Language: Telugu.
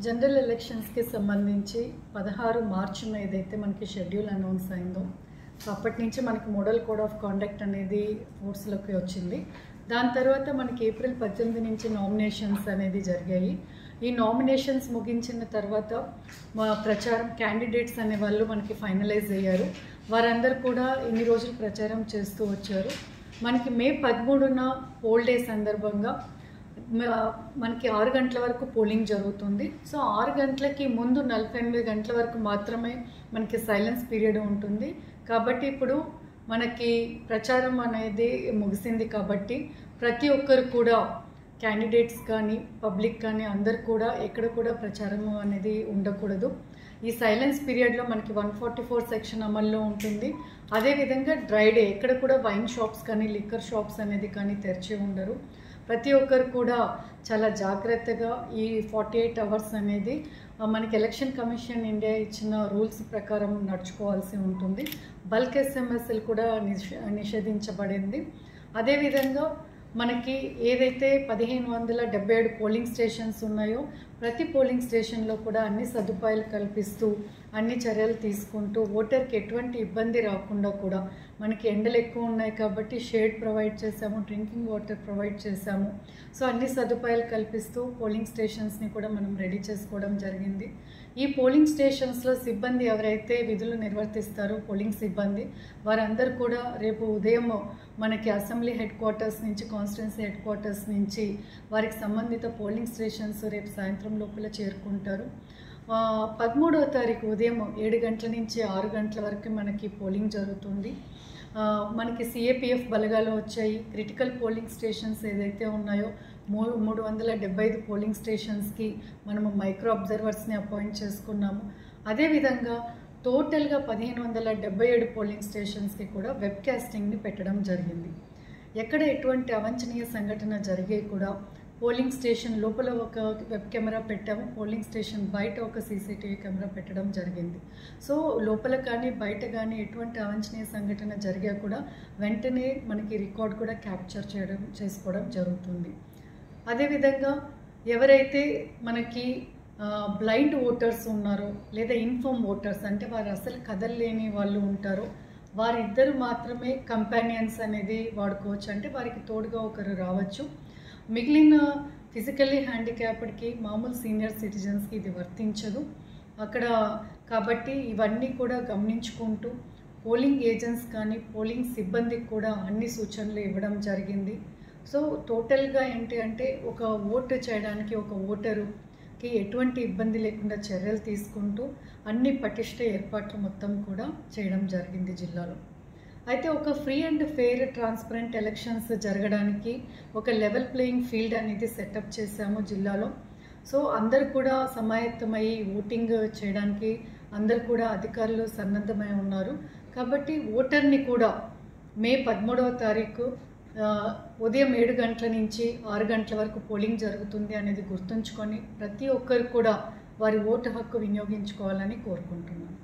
జనరల్ ఎలక్షన్స్కి సంబంధించి 16 మార్చిన ఏదైతే మనకి షెడ్యూల్ అనౌన్స్ అయిందో అప్పటి నుంచి మనకి మోడల్ కోడ్ ఆఫ్ కాండక్ట్ అనేది ఫోర్స్లోకి వచ్చింది. దాని తర్వాత మనకి ఏప్రిల్ 18 నుంచి నామినేషన్స్ అనేది జరిగాయి. ఈ నామినేషన్స్ ముగించిన తర్వాత మా ప్రచారం క్యాండిడేట్స్ అనే వాళ్ళు మనకి ఫైనలైజ్ అయ్యారు. వారందరూ కూడా ఇన్ని రోజులు ప్రచారం చేస్తూ వచ్చారు. మనకి మే 13న పోల్ డే సందర్భంగా మనకి 6 గంటల వరకు పోలింగ్ జరుగుతుంది. సో 6 గంటలకి ముందు 48 గంటల వరకు మాత్రమే మనకి సైలెన్స్ పీరియడ్ ఉంటుంది. కాబట్టి ఇప్పుడు మనకి ప్రచారం అనేది ముగిసింది. కాబట్టి ప్రతి ఒక్కరు కూడా క్యాండిడేట్స్ కానీ పబ్లిక్ కానీ అందరు కూడా ఎక్కడ కూడా ప్రచారం అనేది ఉండకూడదు. ఈ సైలెన్స్ పీరియడ్లో మనకి 144 సెక్షన్ అమల్లో ఉంటుంది. అదేవిధంగా డ్రై డే ఎక్కడ కూడా వైన్ షాప్స్ కానీ లిక్కర్ షాప్స్ అనేది కానీ తెరిచి ఉండరు. ప్రతి ఒక్కరు కూడా చాలా జాగ్రత్తగా ఈ 48 అవర్స్ అనేది మనకి ఎలక్షన్ కమిషన్ ఇండియా ఇచ్చిన రూల్స్ ప్రకారం నడుచుకోవాల్సి ఉంటుంది. బల్క్ ఎస్ఎంఎస్లు కూడా నిషేధించబడింది. అదేవిధంగా మనకి ఏదైతే 1577 పోలింగ్ స్టేషన్స్ ఉన్నాయో ప్రతి పోలింగ్ స్టేషన్లో కూడా అన్ని సదుపాయాలు కల్పిస్తూ అన్ని చర్యలు తీసుకుంటూ ఓటర్కి ఎటువంటి ఇబ్బంది రాకుండా కూడా మనకి ఎండలు ఎక్కువ ఉన్నాయి కాబట్టి షేడ్ ప్రొవైడ్ చేశాము, డ్రింకింగ్ వాటర్ ప్రొవైడ్ చేశాము. సో అన్ని సదుపాయాలు కల్పిస్తూ పోలింగ్ స్టేషన్స్ని కూడా మనం రెడీ చేసుకోవడం జరిగింది. ఈ పోలింగ్ స్టేషన్స్లో సిబ్బంది ఎవరైతే విధులు నిర్వర్తిస్తారో పోలింగ్ సిబ్బంది వారందరూ కూడా రేపు ఉదయం మనకి అసెంబ్లీ హెడ్ క్వార్టర్స్ నుంచి కాన్స్టిట్యున్సీ హెడ్ క్వార్టర్స్ నుంచి వారికి సంబంధిత పోలింగ్ స్టేషన్స్ రేపు సాయంత్రం లోపల చేరుకుంటారు. 13వ తారీఖు ఉదయం 7 గంటల నుంచి 6 గంటల వరకు మనకి పోలింగ్ జరుగుతుంది. మనకి సిఏపిఎఫ్ బలగాలు వచ్చాయి. క్రిటికల్ పోలింగ్ స్టేషన్స్ ఏదైతే ఉన్నాయో 375 పోలింగ్ స్టేషన్స్కి మనము మైక్రో అబ్జర్వర్స్ని అపాయింట్ చేసుకున్నాము. అదేవిధంగా టోటల్గా 1577 పోలింగ్ స్టేషన్స్కి కూడా వెబ్ కాస్టింగ్ని పెట్టడం జరిగింది. ఎక్కడ ఎటువంటి అవాంఛనీయ సంఘటన జరిగే కూడా పోలింగ్ స్టేషన్ లోపల ఒక వెబ్ కెమెరా పెట్టాము, పోలింగ్ స్టేషన్ బయట ఒక సీసీటీవీ కెమెరా పెట్టడం జరిగింది. సో లోపల కానీ బయట కానీ ఎటువంటి అవాంఛనీయ సంఘటన జరిగా కూడా వెంటనే మనకి రికార్డ్ కూడా క్యాప్చర్ చేసుకోవడం జరుగుతుంది. అదేవిధంగా ఎవరైతే మనకి బ్లైండ్ ఓటర్స్ ఉన్నారో లేదా ఇన్ఫార్మ్ ఓటర్స్ అంటే వారు అసలు కదలలేని వాళ్ళు ఉంటారో వారిద్దరు మాత్రమే కంపానియన్స్ అనేది వాడుకోవచ్చు. అంటే వారికి తోడుగా ఒకరు రావచ్చు. మిగిలిన ఫిజికల్లీ హ్యాండిక్యాప్డ్కి మామూలు సీనియర్ సిటిజన్స్కి ఇది వర్తించదు అక్కడ. కాబట్టి ఇవన్నీ కూడా గమనించుకుంటూ పోలింగ్ ఏజెంట్స్ కానీ పోలింగ్ సిబ్బందికి కూడా అన్ని సూచనలు ఇవ్వడం జరిగింది. సో టోటల్గా ఏంటి అంటే ఒక ఓటు చేయడానికి ఒక ఓటరుకి ఎటువంటి ఇబ్బంది లేకుండా చర్యలు తీసుకుంటూ అన్ని పటిష్ట ఏర్పాట్లు మొత్తం కూడా చేయడం జరిగింది జిల్లాలో. అయితే ఒక free and fair transparent elections జరగడానికి ఒక లెవెల్ ప్లేయింగ్ ఫీల్డ్ అనేది సెటప్ చేశాము జిల్లాలో. సో అందరు కూడా సమాయత్తమై ఓటింగ్ చేయడానికి అందరు కూడా అధికారులు సన్నద్ధమై ఉన్నారు. కాబట్టి ఓటర్ని కూడా మే 13వ తారీఖు ఉదయం 7 గంటల నుంచి 6 గంటల వరకు పోలింగ్ జరుగుతుంది అనేది గుర్తుంచుకొని ప్రతి ఒక్కరు కూడా వారి ఓటు హక్కు వినియోగించుకోవాలని కోరుకుంటున్నాను.